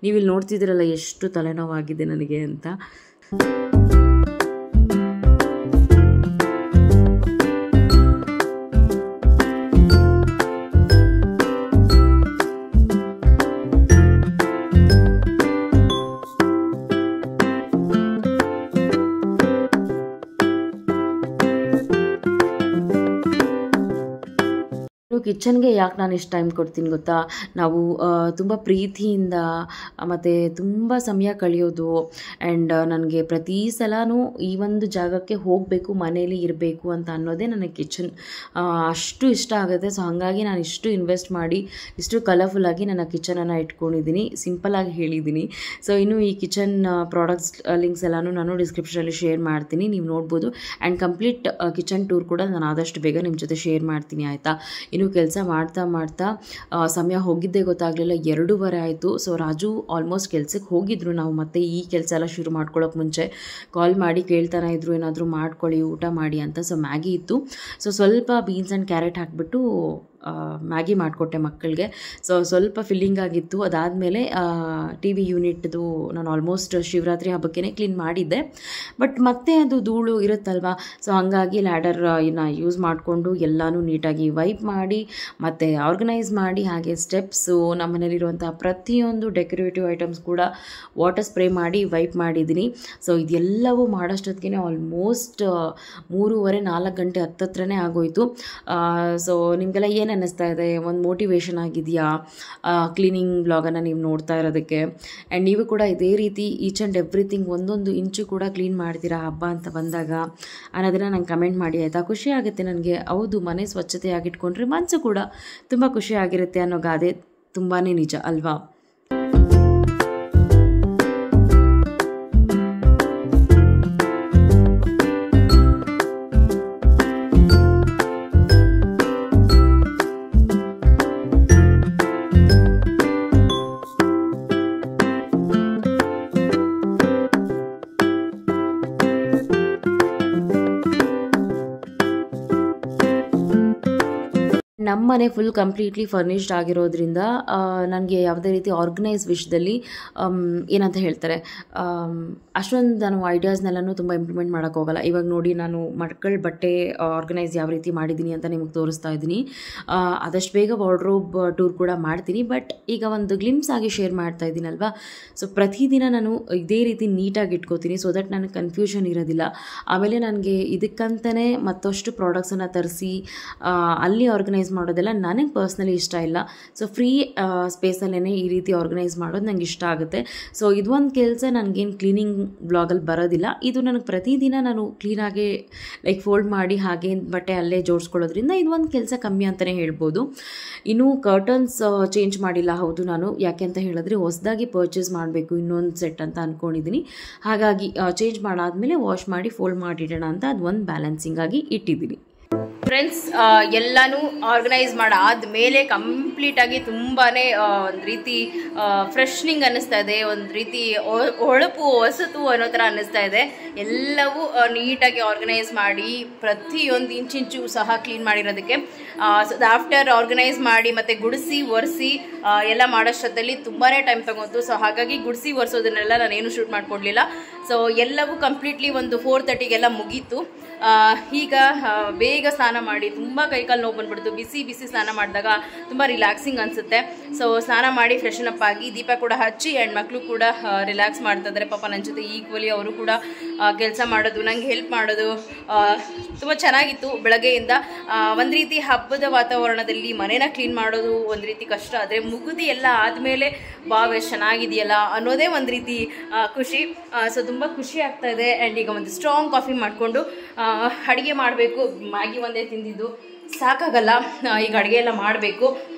ನೀವಿಲ್ಲಿ ನೋಡ್ತಿದ್ದೀರಲ್ಲ ಎಷ್ಟು ತಲೆನೋವಾಗಿದೆ ನನಗೆ ಅಂತ. ಕಿಚನ್ಗೆ ಯಾಕೆ ನಾನು ಇಷ್ಟು ಟೈಮ್ ಕೊಡ್ತೀನಿ ಗೊತ್ತಾ, ನಾವು ತುಂಬ ಪ್ರೀತಿಯಿಂದ ಮತ್ತು ತುಂಬ ಸಮಯ ಕಳೆಯೋದು. ಆ್ಯಂಡ್ ನನಗೆ ಪ್ರತಿ ಸಲನೂ ಈ ಒಂದು ಜಾಗಕ್ಕೆ ಹೋಗಬೇಕು, ಮನೇಲಿ ಇರಬೇಕು ಅಂತ ಅನ್ನೋದೇ ನನಗೆ ಕಿಚನ್ ಅಷ್ಟು ಇಷ್ಟ ಆಗುತ್ತೆ. ಸೊ ಹಾಗಾಗಿ ನಾನು ಇಷ್ಟು ಇನ್ವೆಸ್ಟ್ ಮಾಡಿ ಇಷ್ಟು ಕಲರ್ಫುಲ್ಲಾಗಿ ನನ್ನ ಕಿಚನನ್ನು ಇಟ್ಕೊಂಡಿದ್ದೀನಿ, ಸಿಂಪಲ್ಲಾಗಿ ಹೇಳಿದ್ದೀನಿ. ಸೊ ಇನ್ನು ಈ ಕಿಚನ್ ಪ್ರಾಡಕ್ಟ್ಸ್ ಲಿಂಕ್ಸ್ ಎಲ್ಲನೂ ನಾನು ಡಿಸ್ಕ್ರಿಪ್ಷನಲ್ಲಿ ಶೇರ್ ಮಾಡ್ತೀನಿ, ನೀವು ನೋಡ್ಬೋದು. ಆ್ಯಂಡ್ ಕಂಪ್ಲೀಟ್ ಕಿಚನ್ ಟೂರ್ ಕೂಡ ನಾನು ಆದಷ್ಟು ಬೇಗ ನಿಮ್ಮ ಜೊತೆ ಶೇರ್ ಮಾಡ್ತೀನಿ ಆಯಿತಾ. ಇನ್ನು ಕೆಲಸ ಮಾಡ್ತಾ ಸಮಯ ಹೋಗಿದ್ದೇ ಗೊತ್ತಾಗಲಿಲ್ಲ, 2:15 ಆಯಿತು. ಸೊ ರಾಜು ಆಲ್ಮೋಸ್ಟ್ ಕೆಲಸಕ್ಕೆ ಹೋಗಿದ್ರು. ನಾವು ಮತ್ತೆ ಈ ಕೆಲಸ ಎಲ್ಲ ಶುರು ಮಾಡ್ಕೊಳ್ಳೋಕೆ ಮುಂಚೆ ಕಾಲ್ ಮಾಡಿ ಕೇಳ್ತಾನೆ ಇದ್ರು, ಏನಾದರೂ ಮಾಡ್ಕೊಳ್ಳಿ ಊಟ ಮಾಡಿ ಅಂತ. ಸೊ ಮ್ಯಾಗಿ ಇತ್ತು, ಸೊ ಸ್ವಲ್ಪ ಬೀನ್ಸ್ ಆ್ಯಂಡ್ ಕ್ಯಾರೆಟ್ ಹಾಕಿಬಿಟ್ಟು ಮ್ಯಾಗಿ ಮಾಡಿಕೊಟ್ಟೆ ಮಕ್ಕಳಿಗೆ. ಸೊ ಸ್ವಲ್ಪ ಫಿಲ್ಲಿಂಗ್ ಆಗಿತ್ತು. ಅದಾದಮೇಲೆ ಟಿ ವಿ ಯೂನಿಟ್ದು ನಾನು ಆಲ್ಮೋಸ್ಟ್ ಶಿವರಾತ್ರಿ ಹಬ್ಬಕ್ಕೆ ಕ್ಲೀನ್ ಮಾಡಿದ್ದೆ. ಬಟ್ ಮತ್ತೆ ಅದು ಧೂಳು ಇರುತ್ತಲ್ವ, ಸೊ ಹಾಗಾಗಿ ಲ್ಯಾಡರ್ ಯೂಸ್ ಮಾಡಿಕೊಂಡು ಎಲ್ಲನೂ ನೀಟಾಗಿ ವೈಪ್ ಮಾಡಿ ಮತ್ತು ಆರ್ಗನೈಸ್ ಮಾಡಿ, ಹಾಗೆ ಸ್ಟೆಪ್ಸು ನಮ್ಮ ಮನೇಲಿರುವಂಥ ಪ್ರತಿಯೊಂದು ಡೆಕೋರೇಟಿವ್ ಐಟಮ್ಸ್ ಕೂಡ ವಾಟರ್ ಸ್ಪ್ರೇ ಮಾಡಿ ವೈಪ್ ಮಾಡಿದ್ದೀನಿ. ಸೊ ಇದೆಲ್ಲವೂ ಮಾಡೋಷ್ಟೊತ್ತಿಗೆ ಆಲ್ಮೋಸ್ಟ್ 3:30-4 ಗಂಟೆ ಹತ್ತತ್ರನೇ ಆಗೋಯಿತು. ಸೊ ನಿಮಗೆಲ್ಲ ಏನು ಅನ್ನಿಸ್ತಾ ಇದೆ, ಒಂದು ಮೋಟಿವೇಶನ್ ಆಗಿದೆಯಾ ಕ್ಲೀನಿಂಗ್ ಬ್ಲಾಗನ್ನು ನೀವು ನೋಡ್ತಾ ಇರೋದಕ್ಕೆ? ಆ್ಯಂಡ್ ನೀವು ಕೂಡ ಇದೇ ರೀತಿ ಈಚ್ ಆ್ಯಂಡ್ ಎವ್ರಿಥಿಂಗ್ ಒಂದೊಂದು ಇಂಚು ಕೂಡ ಕ್ಲೀನ್ ಮಾಡ್ತೀರಾ ಹಬ್ಬ ಅಂತ ಬಂದಾಗ ಅನ್ನೋದನ್ನು ನಂಗೆ ಕಮೆಂಟ್ ಮಾಡಿ ಆಯಿತಾ. ಖುಷಿ ಆಗುತ್ತೆ ನನಗೆ. ಹೌದು, ಮನೆ ಸ್ವಚ್ಛತೆಯಾಗಿಟ್ಕೊಂಡ್ರೆ ಮನಸ್ಸು ಕೂಡ ತುಂಬ ಖುಷಿಯಾಗಿರುತ್ತೆ ಅನ್ನೋ ಗಾದೆ ತುಂಬಾ ನಿಜ ಅಲ್ವಾ. ನಮ್ಮ ಮನೆ ಫುಲ್ ಕಂಪ್ಲೀಟ್ಲಿ ಫರ್ನಿಷ್ಡ್ ಆಗಿರೋದ್ರಿಂದ ನನಗೆ ಯಾವುದೇ ರೀತಿ ಆರ್ಗನೈಸ್ ವಿಷಯದಲ್ಲಿ ಏನಂತ ಹೇಳ್ತಾರೆ ಅಷ್ಟೊಂದು ನಾನು ಐಡಿಯಾಸ್ನೆಲ್ಲನೂ ತುಂಬ ಇಂಪ್ಲಿಮೆಂಟ್ ಮಾಡೋಕ್ಕೋಗಲ್ಲ. ಇವಾಗ ನೋಡಿ ನಾನು ಮಕ್ಕಳ ಬಟ್ಟೆ ಆರ್ಗನೈಸ್ ಯಾವ ರೀತಿ ಮಾಡಿದ್ದೀನಿ ಅಂತ ನಿಮಗೆ ತೋರಿಸ್ತಾ ಇದ್ದೀನಿ. ಆದಷ್ಟು ಬೇಗ ವಾರ್ಡ್ರೋಬ್ ಟೂರ್ ಕೂಡ ಮಾಡ್ತೀನಿ, ಬಟ್ ಈಗ ಒಂದು ಗ್ಲಿಮ್ಸ್ ಆಗಿ ಶೇರ್ ಮಾಡ್ತಾ ಇದ್ದೀನಲ್ವಾ. ಸೊ ಪ್ರತಿದಿನ ನಾನು ಇದೇ ರೀತಿ ನೀಟಾಗಿ ಇಟ್ಕೋತೀನಿ, ಸೊ ದಟ್ ನನಗೆ ಕನ್ಫ್ಯೂಷನ್ ಇರೋದಿಲ್ಲ. ಆಮೇಲೆ ನನಗೆ ಇದಕ್ಕಂತಲೇ ಮತ್ತಷ್ಟು ಪ್ರಾಡಕ್ಟ್ಸನ್ನು ತರಿಸಿ ಅಲ್ಲಿ ಆರ್ಗನೈಸ್ ಮಾಡೋದೆಲ್ಲ ನನಗೆ ಪರ್ಸ್ನಲಿ ಇಷ್ಟ ಇಲ್ಲ. ಸೊ ಫ್ರೀ ಸ್ಪೇಸಲ್ಲೇ ಈ ರೀತಿ ಆರ್ಗನೈಸ್ ಮಾಡೋದು ನಂಗೆ ಇಷ್ಟ ಆಗುತ್ತೆ. ಸೊ ಇದೊಂದು ಕೆಲಸ ನನಗೇನು ಕ್ಲೀನಿಂಗ್ ಬ್ಲಾಗಲ್ಲಿ ಬರೋದಿಲ್ಲ. ಇದು ನನಗೆ ಪ್ರತಿದಿನ ನಾನು ಕ್ಲೀನಾಗಿ ಲೈಕ್ ಫೋಲ್ಡ್ ಮಾಡಿ ಹಾಗೆ ಬಟ್ಟೆ ಅಲ್ಲೇ ಜೋಡಿಸ್ಕೊಳ್ಳೋದ್ರಿಂದ ಇದೊಂದು ಕೆಲಸ ಕಮ್ಮಿ ಅಂತಲೇ ಹೇಳ್ಬೋದು. ಇನ್ನು ಕರ್ಟನ್ಸ್ ಚೇಂಜ್ ಮಾಡಿಲ್ಲ, ಹೌದು ನಾನು, ಯಾಕೆ ಅಂತ ಹೇಳಿದ್ರೆ ಹೊಸದಾಗಿ ಪರ್ಚೇಸ್ ಮಾಡಬೇಕು ಇನ್ನೊಂದು ಸೆಟ್ ಅಂತ ಅಂದ್ಕೊಂಡಿದ್ದೀನಿ. ಹಾಗಾಗಿ ಚೇಂಜ್ ಮಾಡಾದ್ಮೇಲೆ ವಾಶ್ ಮಾಡಿ ಫೋಲ್ಡ್ ಮಾಡಿಡೋಣ ಅಂತ ಅದು ಒಂದು ಬ್ಯಾಲೆನ್ಸಿಂಗ್ ಆಗಿ ಇಟ್ಟಿದ್ದೀನಿ. ಫ್ರೆಂಡ್ಸ್, ಎಲ್ಲನೂ ಆರ್ಗನೈಸ್ ಮಾಡಾದ್ಮೇಲೆ ಕಂಪ್ಲೀಟಾಗಿ ತುಂಬಾ ಒಂದು ರೀತಿ ಫ್ರೆಶ್ನಿಂಗ್ ಅನ್ನಿಸ್ತಾ ಇದೆ, ಒಂದು ರೀತಿ ಹೊಳಪು ಹೊಸತು ಅನ್ನೋ ಥರ ಅನ್ನಿಸ್ತಾ ಇದೆ. ಎಲ್ಲವೂ ನೀಟಾಗಿ ಆರ್ಗನೈಸ್ ಮಾಡಿ ಪ್ರತಿಯೊಂದು ಇಂಚಿಂಚು ಸಹ ಕ್ಲೀನ್ ಮಾಡಿರೋದಕ್ಕೆ ಸೊ ಆಫ್ಟರ್ ಆರ್ಗನೈಸ್ ಮಾಡಿ ಮತ್ತು ಗುಡಿಸಿ ಒರೆಸಿ ಎಲ್ಲ ಮಾಡೋಷ್ಟರಲ್ಲಿ ತುಂಬಾ ಟೈಮ್ ತಗೊಂತು. ಸೊ ಹಾಗಾಗಿ ಗುಡಿಸಿ ಒರೆಸೋದನ್ನೆಲ್ಲ ನಾನೇನು ಶೂಟ್ ಮಾಡ್ಕೊಡ್ಲಿಲ್ಲ. ಸೊ ಎಲ್ಲವೂ ಕಂಪ್ಲೀಟ್ಲಿ ಒಂದು 4:30ಗೆಲ್ಲ ಮುಗೀತು. ಈಗ ಬೇಗ ಸ್ನಾನ ಮಾಡಿ, ತುಂಬ ಕೈಕಾಲು ನೋವು ಬಂದ್ಬಿಡ್ತು. ಬಿಸಿ ಬಿಸಿ ಸ್ನಾನ ಮಾಡಿದಾಗ ತುಂಬ ರಿಲ್ಯಾಕ್ಸಿಂಗ್ ಅನಿಸುತ್ತೆ. ಸೊ ಸ್ನಾನ ಮಾಡಿ ಫ್ರೆಶನ್ ಅಪ್ ಆಗಿ ದೀಪ ಕೂಡ ಹಚ್ಚಿ ಆ್ಯಂಡ್ ಮಕ್ಕಳು ಕೂಡ ರಿಲ್ಯಾಕ್ಸ್ ಮಾಡ್ತಾಯಿದ್ದಾರೆ. ಪಾಪ ನನ್ನ ಜೊತೆ ಈಕ್ವಲಿ ಅವರು ಕೂಡ ಕೆಲಸ ಮಾಡೋದು, ನಂಗೆ ಹೆಲ್ಪ್ ಮಾಡೋದು ತುಂಬ ಚೆನ್ನಾಗಿತ್ತು. ಬೆಳಗ್ಗೆಯಿಂದ ಒಂದು ರೀತಿ ಹಬ್ಬದ ವಾತಾವರಣದಲ್ಲಿ ಮನೇನ ಕ್ಲೀನ್ ಮಾಡೋದು ಒಂದು ರೀತಿ ಕಷ್ಟ, ಆದರೆ ಮುಗಿದು ಎಲ್ಲ ಆದಮೇಲೆ ಬಾವ್ ಎಷ್ಟು ಚೆನ್ನಾಗಿದೆಯಲ್ಲ ಅನ್ನೋದೇ ಒಂದು ರೀತಿ ಖುಷಿ. ಸೊ ತುಂಬ ಖುಷಿ ಆಗ್ತಾ ಇದೆ. ಆ್ಯಂಡ್ ಈಗ ಒಂದು ಸ್ಟ್ರಾಂಗ್ ಕಾಫಿ ಮಾಡಿಕೊಂಡು ಅಡುಗೆ ಮಾಡಬೇಕು. ಮ್ಯಾಗಿ ಒಂದೇ ತಿಂದಿದ್ದು ಸಾಕಾಗಲ್ಲ, ಈಗ ಅಡುಗೆ ಎಲ್ಲ ಮಾಡಬೇಕು.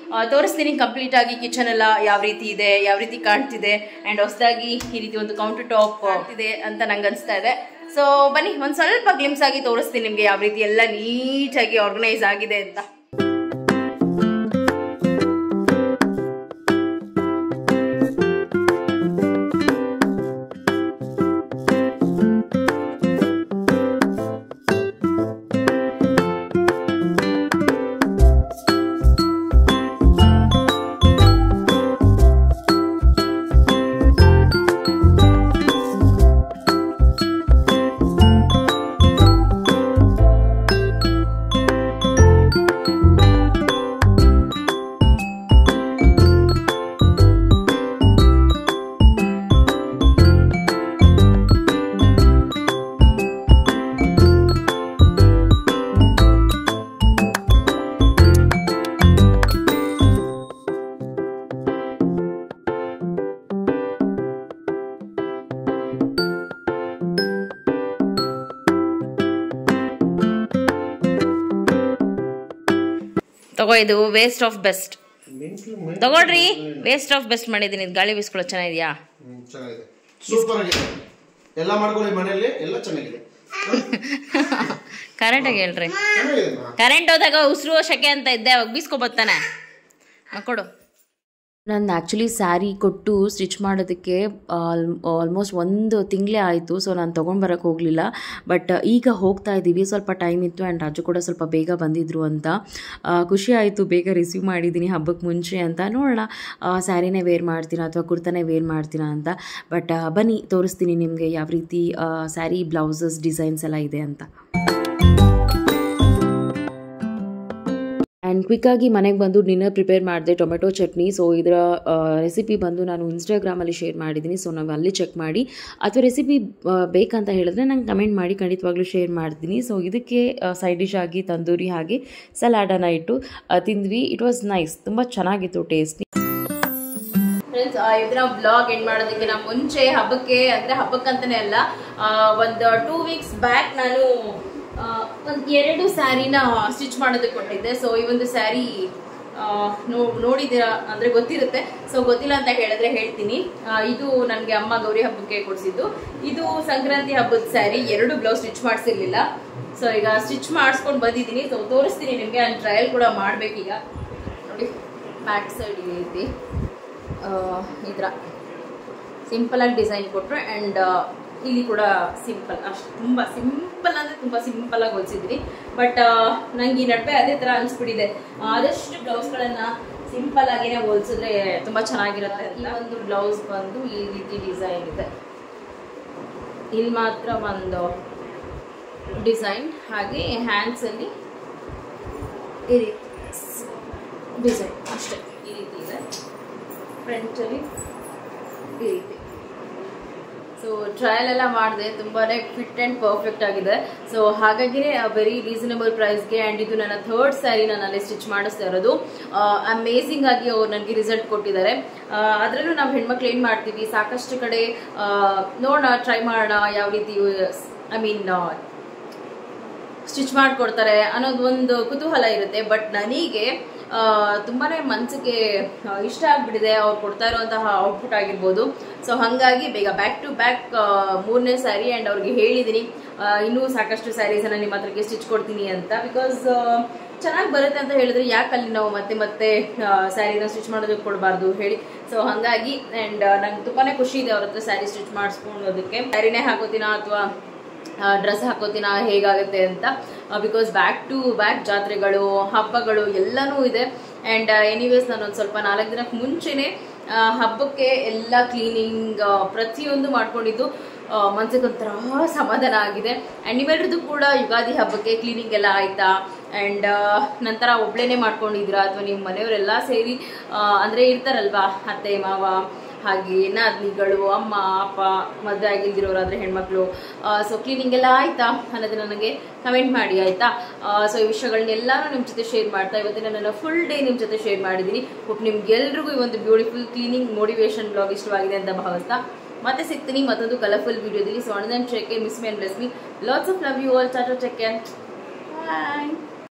ತೋರಿಸ್ತೀನಿ ಕಂಪ್ಲೀಟಾಗಿ ಕಿಚನ್ ಎಲ್ಲ ಯಾವ ರೀತಿ ಇದೆ, ಯಾವ ರೀತಿ ಕಾಣ್ತಿದೆ. ಆ್ಯಂಡ್ ಹೊಸದಾಗಿ ಈ ರೀತಿ ಒಂದು ಕೌಂಟರ್ ಟಾಪ್ ಆಗ್ತಿದೆ ಅಂತ ನಂಗೆ ಅನಿಸ್ತಾ ಇದೆ. ಸೊ ಬನ್ನಿ ಒಂದು ಸ್ವಲ್ಪ ಗ್ಲಿಮ್ಸ್ ಆಗಿ ತೋರಿಸ್ತೀನಿ ನಿಮಗೆ ಯಾವ ರೀತಿ ಎಲ್ಲ ನೀಟಾಗಿ ಆರ್ಗನೈಸ್ ಆಗಿದೆ ಅಂತ. ತಗೋ, ಇದು ವೇಸ್ಟ್ ಆಫ್ ಬೆಸ್ಟ್ ತಗೊಳ್ರಿ. ವೇಸ್ಟ್ ಆಫ್ ಬೆಸ್ಟ್ ಮಾಡಿದ್ದೀನಿ. ಇದು ಗಾಳಿ ಬೀಸ್ಕೊಳ್ಳೋ ಚೆನ್ನಾಗಿದೆಯಾ? ಸೂಪರ್ ಆಗಿದೆ. ಎಲ್ಲ ಮಾಡ್ಕೊಳ್ಳಿ ಮನೆಯಲ್ಲಿ, ಎಲ್ಲ ಚೆನ್ನಾಗಿದೆ. ಕರೆಂಟಾಗಿ ಹೇಳ್ರಿ. ಕರೆಂಟ್ ಹೋದಾಗ ಉಸಿರು ಶಕೆ ಅಂತ ಇದ್ದೆ, ಅವಾಗ ಬೀಸ್ಕೊಬತ್ತಾನೆ. ಕೊಡು. ನಾನು ಆ್ಯಕ್ಚುಲಿ ಸ್ಯಾರಿ ಕೊಟ್ಟು ಸ್ಟಿಚ್ ಮಾಡೋದಕ್ಕೆ ಆಲ್ಮೋಸ್ಟ್ 1 ತಿಂಗಳೇ ಆಯಿತು. ಸೊ ನಾನು ತೊಗೊಂಡ್ಬರೋಕ್ಕೆ ಹೋಗಲಿಲ್ಲ. ಬಟ್ ಈಗ ಹೋಗ್ತಾ ಇದ್ದೀವಿ. ಸ್ವಲ್ಪ ಟೈಮ್ ಇತ್ತು ಆ್ಯಂಡ್ ರಾಜು ಕೂಡ ಸ್ವಲ್ಪ ಬೇಗ ಬಂದಿದ್ದರು ಅಂತ ಖುಷಿ ಆಯಿತು. ಬೇಗ ರಿಸೀವ್ ಮಾಡಿದ್ದೀನಿ ಹಬ್ಬಕ್ಕೆ ಮುಂಚೆ ಅಂತ. ನೋಡೋಣ ಸ್ಯಾರಿನೇ ವೇರ್ ಮಾಡ್ತೀರಾ ಅಥವಾ ಕುರ್ತಾನೇ ವೇರ್ ಮಾಡ್ತೀರಾ ಅಂತ. ಬಟ್ ಬನ್ನಿ ತೋರಿಸ್ತೀನಿ ನಿಮಗೆ ಯಾವ ರೀತಿ ಸ್ಯಾರಿ ಬ್ಲೌಸಸ್ ಡಿಸೈನ್ಸ್ ಎಲ್ಲ ಇದೆ ಅಂತ. ಆ್ಯಂಡ್ ಕ್ವಿಕ್ಕಾಗಿ ಮನೆಗೆ ಬಂದು ಡಿನ್ನರ್ ಪ್ರಿಪೇರ್ ಮಾಡಿದೆ, ಟೊಮೆಟೊ ಚಟ್ನಿ. ಸೊ ಇದರ ರೆಸಿಪಿ ಬಂದು ನಾನು ಇನ್ಸ್ಟಾಗ್ರಾಮಲ್ಲಿ ಶೇರ್ ಮಾಡಿದ್ದೀನಿ. ಸೊ ನಾವು ಅಲ್ಲಿ ಚೆಕ್ ಮಾಡಿ ಅಥವಾ ರೆಸಿಪಿ ಬೇಕಂತ ಹೇಳಿದ್ರೆ ನಂಗೆ ಕಮೆಂಟ್ ಮಾಡಿ, ಖಂಡಿತವಾಗ್ಲೂ ಶೇರ್ ಮಾಡ್ತೀನಿ. ಸೊ ಇದಕ್ಕೆ ಸೈಡ್ ಡಿಶ್ ಆಗಿ ತಂದೂರಿ ಹಾಗೆ ಸಲಾಡನ್ನು ಇಟ್ಟು ತಿಂದ್ವಿ. ಇಟ್ ವಾಸ್ ನೈಸ್, ತುಂಬ ಚೆನ್ನಾಗಿತ್ತು ಟೇಸ್ಟ್. ಫ್ರೆಂಡ್ಸ್, ಇದನ್ನ ಬ್ಲಾಗ್ ಎಂಡ್ ಮಾಡೋದಕ್ಕೆ ನಾವು ಮುಂಚೆ ಹಬ್ಬಕ್ಕೆ, ಅಂದರೆ ಹಬ್ಬಕ್ಕಂತಲೇ ಅಲ್ಲ, ಒಂದು 2 ವೀಕ್ಸ್ ಬ್ಯಾಕ್ ನಾನು ಒಂದು 2 ಸ್ಯಾರಿನ ಸ್ಟಿಚ್ ಮಾಡೋದಕ್ಕೆ ಕೊಟ್ಟಿದ್ದೆ. ಸೊ ಈ ಒಂದು ಸ್ಯಾರಿ ನೋಡಿದ್ದೀರಾ ಅಂದರೆ ಗೊತ್ತಿರುತ್ತೆ. ಸೊ ಗೊತ್ತಿಲ್ಲ ಅಂತ ಹೇಳಿದ್ರೆ ಹೇಳ್ತೀನಿ. ಇದು ನನಗೆ ಅಮ್ಮ ಗೌರಿ ಹಬ್ಬಕ್ಕೆ ಕೊಡಿಸಿದ್ದು. ಇದು ಸಂಕ್ರಾಂತಿ ಹಬ್ಬದ ಸ್ಯಾರಿ. 2 ಬ್ಲೌಸ್ ಸ್ಟಿಚ್ ಮಾಡಿಸಿರ್ಲಿಲ್ಲ. ಸೊ ಈಗ ಸ್ಟಿಚ್ ಮಾಡಿಸ್ಕೊಂಡು ಬಂದಿದ್ದೀನಿ. ಸೊ ತೋರಿಸ್ತೀನಿ ನಿಮಗೆ. ನಾನು ಟ್ರಯಲ್ ಕೂಡ ಮಾಡಬೇಕೀಗ. ನೋಡಿ, ಬ್ಯಾಕ್ ಸೈಡ್ ಈ ರೀತಿ ಈ ಥರ ಸಿಂಪಲಾಗಿ ಡಿಸೈನ್ ಕೊಟ್ಟರು. ಆ್ಯಂಡ್ ಇಲ್ಲಿ ಕೂಡ ಸಿಂಪಲ್, ಅಷ್ಟು ತುಂಬ ಸಿಂಪಲ್ ಅಂದರೆ ತುಂಬ ಸಿಂಪಲ್ ಆಗಿ ಹೊಲಿಸಿದ್ದೀನಿ. ಬಟ್ ನಂಗೆ ಈ ನಡುವೆ ಅದೇ ಥರ ಅನಿಸ್ಬಿಟ್ಟಿದೆ, ಆದಷ್ಟು ಬ್ಲೌಸ್ಗಳನ್ನು ಸಿಂಪಲ್ ಆಗಿನೇ ಹೊಲಿಸಿದ್ರೆ ತುಂಬ ಚೆನ್ನಾಗಿರುತ್ತೆ. ಈ ಒಂದು ಬ್ಲೌಸ್ ಬಂದು ಈ ರೀತಿ ಡಿಸೈನ್ ಇದೆ, ಇಲ್ಲಿ ಮಾತ್ರ ಒಂದು ಡಿಸೈನ್, ಹಾಗೆ ಹ್ಯಾಂಡ್ಸಲ್ಲಿ ಈ ರೀತಿ ಡಿಸೈನ್ ಅಷ್ಟೇ, ಈ ರೀತಿ ಇದೆ. ಫ್ರಂಟಲ್ಲಿ ಈ ರೀತಿ. ಸೊ ಟ್ರಯಲ್ ಎಲ್ಲ ಮಾಡಿದೆ, ತುಂಬಾ ಫಿಟ್ ಆ್ಯಂಡ್ ಪರ್ಫೆಕ್ಟ್ ಆಗಿದೆ. ಸೊ ಹಾಗಾಗಿನೇ ವೆರಿ ರೀಸನಬಲ್ ಪ್ರೈಸ್ಗೆ, ಆ್ಯಂಡ್ ಇದು ನನ್ನ 3rd ಸ್ಯಾರಿ ನಾನು ಅಲ್ಲಿ ಸ್ಟಿಚ್ ಮಾಡಿಸ್ತಾ ಇರೋದು. ಅಮೇಝಿಂಗ್ ಆಗಿ ಅವ್ರು ನನಗೆ ರಿಸಲ್ಟ್ ಕೊಟ್ಟಿದ್ದಾರೆ. ಅದರಲ್ಲೂ ನಾವು ಹೆಣ್ಮಕ್ಳು ಏನು ಮಾಡ್ತೀವಿ, ಸಾಕಷ್ಟು ಕಡೆ ನೋಡೋಣ, ಟ್ರೈ ಮಾಡೋಣ ಯಾವ ರೀತಿ ಸ್ಟಿಚ್ ಮಾಡಿಕೊಡ್ತಾರೆ ಅನ್ನೋದು ಒಂದು ಕುತೂಹಲ ಇರುತ್ತೆ. ಬಟ್ ನನಗೆ ತುಂಬಾನೇ ಮನಸ್ಸಿಗೆ ಇಷ್ಟ ಆಗ್ಬಿಟ್ಟಿದೆ ಅವ್ರು ಕೊಡ್ತಾ ಇರುವಂತಹ ಔಟ್ಪುಟ್ ಆಗಿರ್ಬೋದು. ಸೊ ಹಾಗಾಗಿ ಬೇಗ ಬ್ಯಾಕ್ ಟು ಬ್ಯಾಕ್ 3ನೇ ಸ್ಯಾರಿ, ಆ್ಯಂಡ್ ಅವ್ರಿಗೆ ಹೇಳಿದ್ದೀನಿ ಇನ್ನೂ ಸಾಕಷ್ಟು ಸ್ಯಾರೀಸನ್ನು ನಿಮ್ಮ ಹತ್ರಕ್ಕೆ ಸ್ಟಿಚ್ ಕೊಡ್ತೀನಿ ಅಂತ. ಬಿಕಾಸ್ ಚೆನ್ನಾಗಿ ಬರುತ್ತೆ ಅಂತ ಹೇಳಿದ್ರೆ ಯಾಕಲ್ಲಿ ನಾವು ಮತ್ತೆ ಸ್ಯಾರಿನ ಸ್ಟಿಚ್ ಮಾಡೋದಕ್ಕೆ ಕೊಡಬಾರ್ದು ಹೇಳಿ. ಸೊ ಹಾಗಾಗಿ, ಆ್ಯಂಡ್ ನಂಗೆ ತುಂಬಾನೇ ಖುಷಿ ಇದೆ ಅವ್ರ ಹತ್ರ ಸ್ಯಾರಿ ಸ್ಟಿಚ್ ಮಾಡಿಸ್ಕೊಳ್ಳೋದಕ್ಕೆ. ಸ್ಯಾರಿನೇ ಹಾಕೋತೀನಾ ಅಥವಾ ಡ್ರೆಸ್ ಹಾಕೋತೀನ ಹೇಗಾಗುತ್ತೆ ಅಂತ. ಬಿಕಾಸ್ ಬ್ಯಾಕ್ ಟು ಬ್ಯಾಕ್ ಜಾತ್ರೆಗಳು, ಹಬ್ಬಗಳು ಎಲ್ಲನೂ ಇದೆ. ಆ್ಯಂಡ್ ಎನಿವೇಸ್ ನಾನೊಂದು ಸ್ವಲ್ಪ 4 ದಿನಕ್ಕೆ ಮುಂಚೆನೆ ಹಬ್ಬಕ್ಕೆ ಎಲ್ಲ ಕ್ಲೀನಿಂಗ್ ಪ್ರತಿಯೊಂದು ಮಾಡ್ಕೊಂಡಿದ್ದು ಮನ್ಸಿಗೆ ಒಂಥರ ಸಮಾಧಾನ ಆಗಿದೆ. ಆ್ಯಂಡ್ ನೀವೆಲ್ಲರದ್ದು ಕೂಡ ಯುಗಾದಿ ಹಬ್ಬಕ್ಕೆ ಕ್ಲೀನಿಂಗ್ ಎಲ್ಲ ಆಯ್ತಾ, ಆ್ಯಂಡ್ ನಂತರ ಒಬ್ಳೇನೆ ಮಾಡ್ಕೊಂಡಿದ್ದೀರಾ ಅಥವಾ ನಿಮ್ಮ ಮನೆಯವರೆಲ್ಲ ಸೇರಿ ಅಂದರೆ ಇರ್ತಾರಲ್ವಾ, ಅತ್ತೆ ಮಾವ ಹಾಗೆ ನಾದಿನಿಗಳು, ಅಮ್ಮ ಅಪ್ಪ, ಮದುವೆ ಆಗಿಲ್ದಿರೋರಾದ್ರೆ ಹೆಣ್ಮಕ್ಳು. ಸೊ ಕ್ಲೀನಿಂಗ್ ಎಲ್ಲ ಆಯ್ತಾ ಅನ್ನೋದು ನನಗೆ ಕಮೆಂಟ್ ಮಾಡಿ ಆಯ್ತಾ. ಸೊ ಈ ವಿಷಯಗಳನ್ನೆಲ್ಲರೂ ನಿಮ್ಮ ಜೊತೆ ಶೇರ್ ಮಾಡ್ತಾ ಇವತ್ತಿನ ನನ್ನ ಫುಲ್ ಡೇ ನಿಮ್ಮ ಜೊತೆ ಶೇರ್ ಮಾಡಿದ್ದೀನಿ. ಹೋಪ್ ನಿಮ್ಗೆಲ್ರಿಗೂ ಈ ಒಂದು ಬ್ಯೂಟಿಫುಲ್ ಕ್ಲೀನಿಂಗ್ ಮೋಟಿವೇಶನ್ ಬ್ಲಾಗ್ ಇಷ್ಟವಾಗಿದೆ ಅಂತ ಭಾವಿಸ್ತಾ ಮತ್ತೆ ಸಿಗ್ತೀನಿ ಮತ್ತೊಂದು ಕಲರ್ಫುಲ್ ವಿಡಿಯೋದಲ್ಲಿ. So and then take care, miss me and bless me, lots of love you all, tata, take care, bye.